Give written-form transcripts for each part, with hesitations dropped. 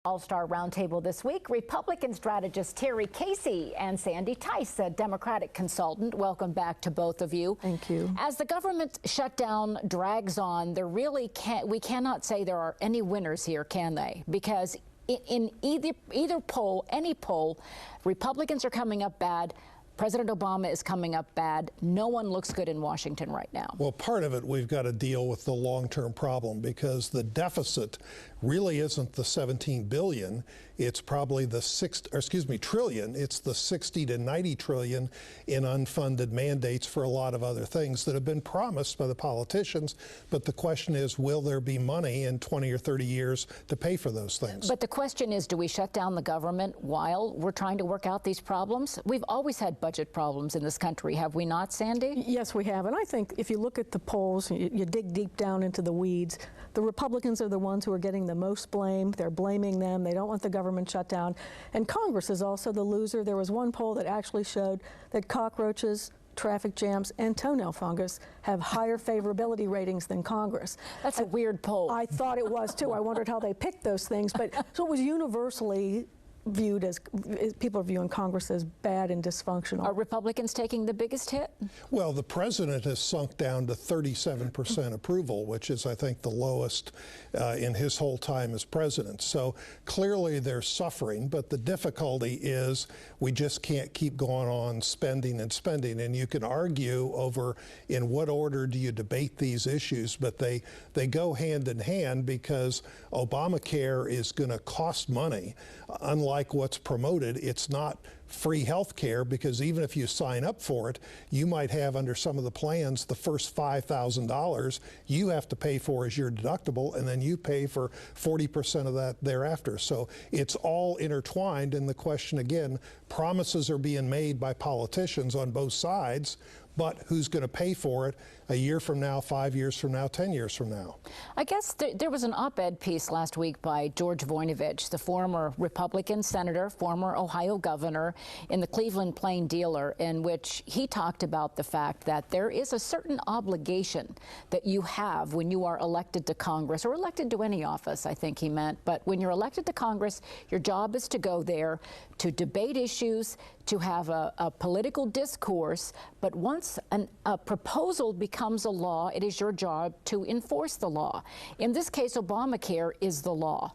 All-Star Roundtable this week. Republican strategist Terry Casey and Sandy Tice, a Democratic consultant. Welcome back to both of you. Thank you. As the government shutdown drags on, we cannot say there are any winners here, can they? Because in either poll, any poll, Republicans are coming up bad. President Obama is coming up bad. No one looks good in Washington right now. Well, part of it, we've got to deal with the long-term problem because the deficit really isn't the 17 billion. It's probably the trillion. It's the 60 to 90 trillion in unfunded mandates for a lot of other things that have been promised by the politicians. But the question is, will there be money in 20 or 30 years to pay for those things? But the question is, do we shut down the government while we're trying to work out these problems? We've always had budget problems in this country, have we not, Sandy? Yes, we have. And I think if you look at the polls, you dig deep down into the weeds, the Republicans are the ones who are getting the most blame. They're blaming them. They don't want the government shut down. And Congress is also the loser. There was one poll that actually showed that cockroaches, traffic jams, and toenail fungus have higher favorability ratings than Congress. That's a weird poll. I thought it was, too. I wondered how they picked those things. But so it was universally viewed as, people are viewing Congress as bad and dysfunctional. Are Republicans taking the biggest hit? Well, the president has sunk down to 37% approval, which is, I think, the lowest in his whole time as president. So clearly they're suffering, but the difficulty is we just can't keep going on spending and spending. And you can argue over in what order do you debate these issues, but they go hand in hand because Obamacare is going to cost money. Unlike what's promoted, it's not free health care, because even if you sign up for it, you might have under some of the plans the first $5,000 you have to pay for as your deductible, and then you pay for 40% of that thereafter. So it's all intertwined, and the question again, promises are being made by politicians on both sides, but who's going to pay for it a year from now, 5 years from now, 10 years from now? I guess there was an op-ed piece last week by George Voinovich, the former Republican senator, former Ohio governor, in the Cleveland Plain Dealer, in which he talked about the fact that there is a certain obligation that you have when you are elected to Congress, or elected to any office, I think he meant. But when you're elected to Congress, your job is to go there, to debate issues, to have a political discourse. But once a proposal becomes a law, it is your job to enforce the law. In this case, Obamacare is the law.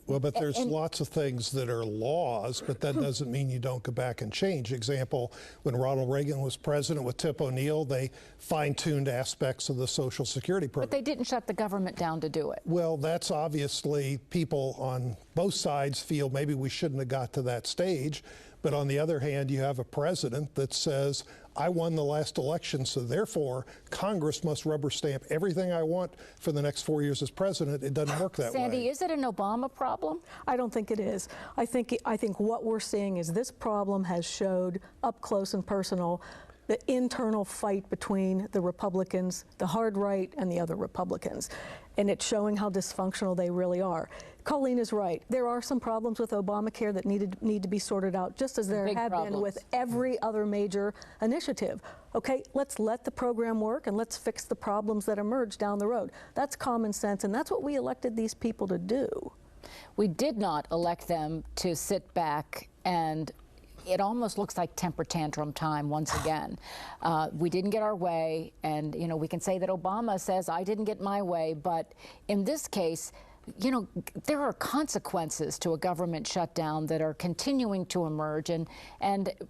Well, but there's lots of things that are laws, but that doesn't mean you don't go back and change. Example, when Ronald Reagan was president with Tip O'Neill, they fine-tuned aspects of the Social Security program. But they didn't shut the government down to do it. Well, that's obviously, people on both sides feel maybe we shouldn't have got to that stage. But on the other hand, you have a president that says, I won the last election, so therefore Congress must rubber stamp everything I want for the next 4 years as president. It doesn't work that way. Sandy, is it an Obama problem? I don't think it is. I think what we're seeing is this problem has showed up close and personal the internal fight between the Republicans, the hard right, and the other Republicans. And it's showing how dysfunctional they really are. Colleen is right. There are some problems with Obamacare that need to be sorted out, just as there have been with every other major initiative. Okay, let's let the program work and let's fix the problems that emerge down the road. That's common sense, and that's what we elected these people to do. We did not elect them to sit back and it almost looks like temper tantrum time once again. We didn't get our way, and we can say that Obama says, I didn't get my way, but in this case, there are consequences to a government shutdown that are continuing to emerge, and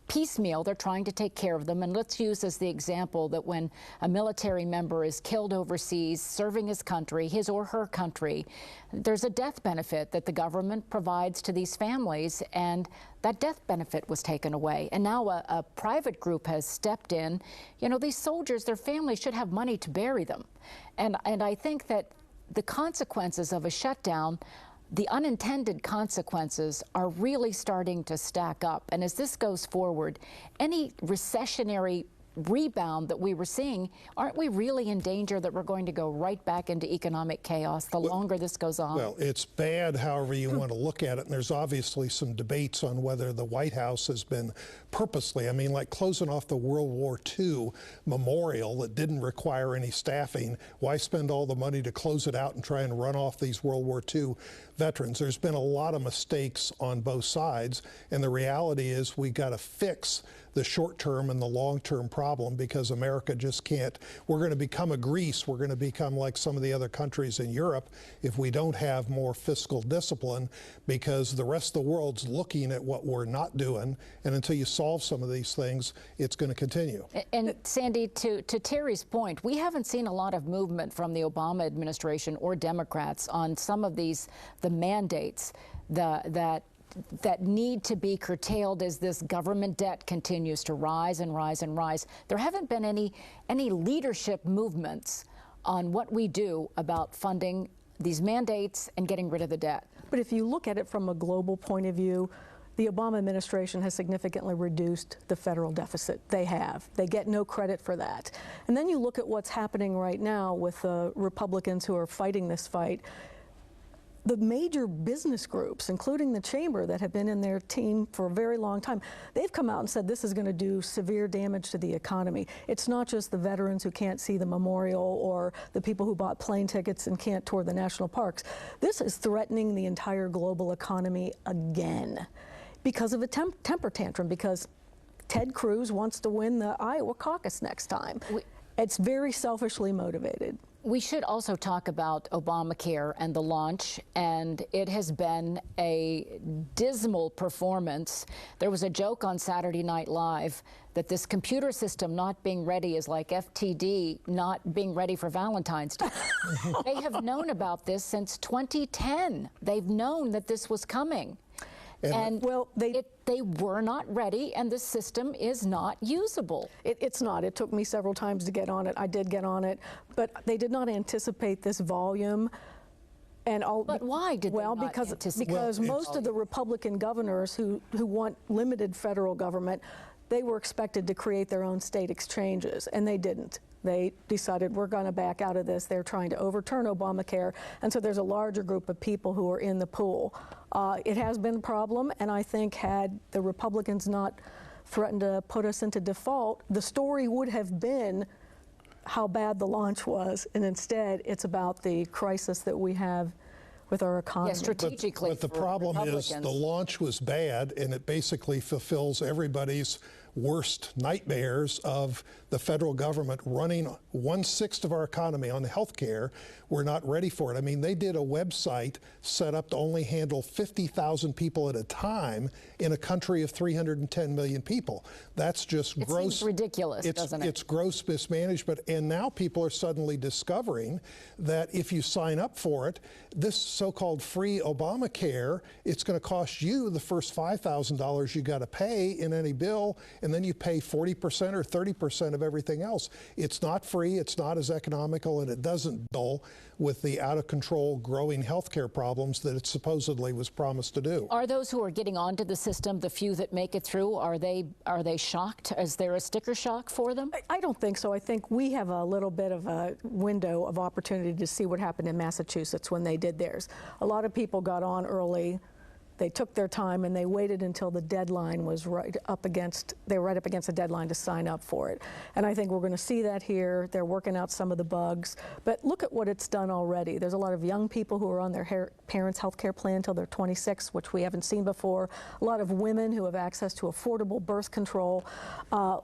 piecemeal, they're trying to take care of them. And let's use as the example that when a military member is killed overseas, serving his country, his or her country, there's a death benefit that the government provides to these families, and that death benefit was taken away. And now a private group has stepped in. These soldiers, their families should have money to bury them. And I think that the consequences of a shutdown, the unintended consequences, are really starting to stack up. And as this goes forward, any recessionary rebound that we were seeing, aren't we really in danger that we're going to go right back into economic chaos the longer this goes on? Well, it's bad however you want to look at it, and there's obviously some debates on whether the White House has been purposely, I mean, like closing off the World War II memorial that didn't require any staffing. Why spend all the money to close it out and try and run off these World War II veterans? There's been a lot of mistakes on both sides, and the reality is we got to fix the short-term and the long-term problem, because America just can't. We're going to become a Greece. We're going to become like some of the other countries in Europe if we don't have more fiscal discipline, because the rest of the world's looking at what we're not doing, and until you solve some of these things, it's going to continue. And Sandy, to Terry's point, we haven't seen a lot of movement from the Obama administration or Democrats on some of the mandates that need to be curtailed as this government debt continues to rise and rise and rise. There haven't been any leadership movements on what we do about funding these mandates and getting rid of the debt. But if you look at it from a global point of view, the Obama administration has significantly reduced the federal deficit. They have. They get no credit for that. And then you look at what's happening right now with the Republicans who are fighting this fight. The major business groups, including the chamber that have been in their team for a very long time, they've come out and said this is going to do severe damage to the economy. It's not just the veterans who can't see the memorial or the people who bought plane tickets and can't tour the national parks. This is threatening the entire global economy again because of a temper tantrum, because Ted Cruz wants to win the Iowa caucus next time. It's very selfishly motivated. We should also talk about Obamacare and the launch, and it has been a dismal performance. There was a joke on Saturday Night Live that this computer system not being ready is like FTD not being ready for Valentine's Day. They have known about this since 2010. They've known that this was coming. And well, they were not ready, and the system is not usable. It's not. It took me several times to get on it. I did get on it, but they did not anticipate this volume. And all. But why did they not anticipate? Because most of the Republican governors who want limited federal government, they were expected to create their own state exchanges, and they didn't. They decided we're going to back out of this. They're trying to overturn Obamacare, and so there's a larger group of people who are in the pool. It has been a problem, and I think had the Republicans not threatened to put us into default, the story would have been how bad the launch was, and instead it's about the crisis that we have with our economy. Yeah, strategically. But the problem is the launch was bad, and it basically fulfills everybody's worst nightmares of the federal government running 1/6 of our economy on health care. We're not ready for it. I mean, they did a website set up to only handle 50,000 people at a time in a country of 310 million people. That's just gross. It seems ridiculous, doesn't it? It's gross mismanagement. And now people are suddenly discovering that if you sign up for it, this so-called free Obamacare, it's going to cost you the first $5,000 you got to pay in any bill, and then you pay 40% or 30% of everything else. It's not free, it's not as economical, and it doesn't deal with the out-of-control growing healthcare problems that it supposedly was promised to do. Are those who are getting onto the system, the few that make it through, are they shocked? Is there a sticker shock for them? I don't think so. I think we have a little bit of a window of opportunity to see what happened in Massachusetts when they did theirs. A lot of people got on early. They took their time and they waited until the deadline was right up against the deadline to sign up for it. And I think we're going to see that here. They're working out some of the bugs. But look at what it's done already. There's a lot of young people who are on their parents' health care plan until they're 26, which we haven't seen before. A lot of women who have access to affordable birth control.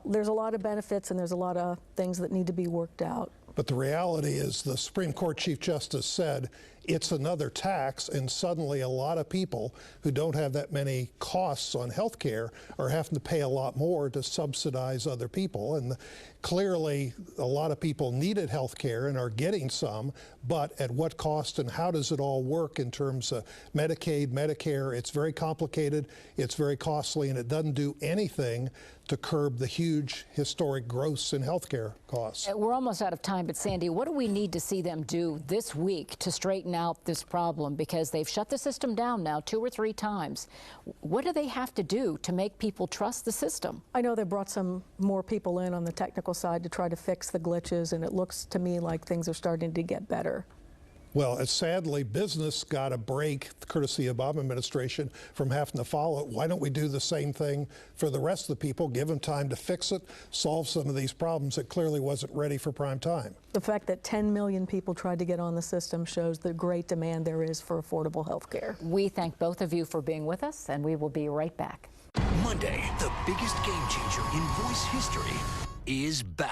There's a lot of benefits, and there's a lot of things that need to be worked out. But the reality is the Supreme Court Chief Justice said it's another tax, and suddenly a lot of people who don't have that many costs on health care are having to pay a lot more to subsidize other people. And clearly a lot of people needed health care and are getting some, but at what cost, and how does it all work in terms of Medicaid, Medicare? It's very complicated, it's very costly, and it doesn't do anything to curb the huge historic growth in health care costs. We're almost out of time, but Sandy, what do we need to see them do this week to straighten straighten out this problem, because they've shut the system down now 2 or 3 times. What do they have to do to make people trust the system? I know they brought some more people in on the technical side to try to fix the glitches, and it looks to me like things are starting to get better. Well, sadly, business got a break, courtesy of the Obama administration, from having to follow it. Why don't we do the same thing for the rest of the people, give them time to fix it, solve some of these problems that clearly wasn't ready for prime time? The fact that 10 million people tried to get on the system shows the great demand there is for affordable health care. We thank both of you for being with us, and we will be right back. Monday, the biggest game changer in voice history is back.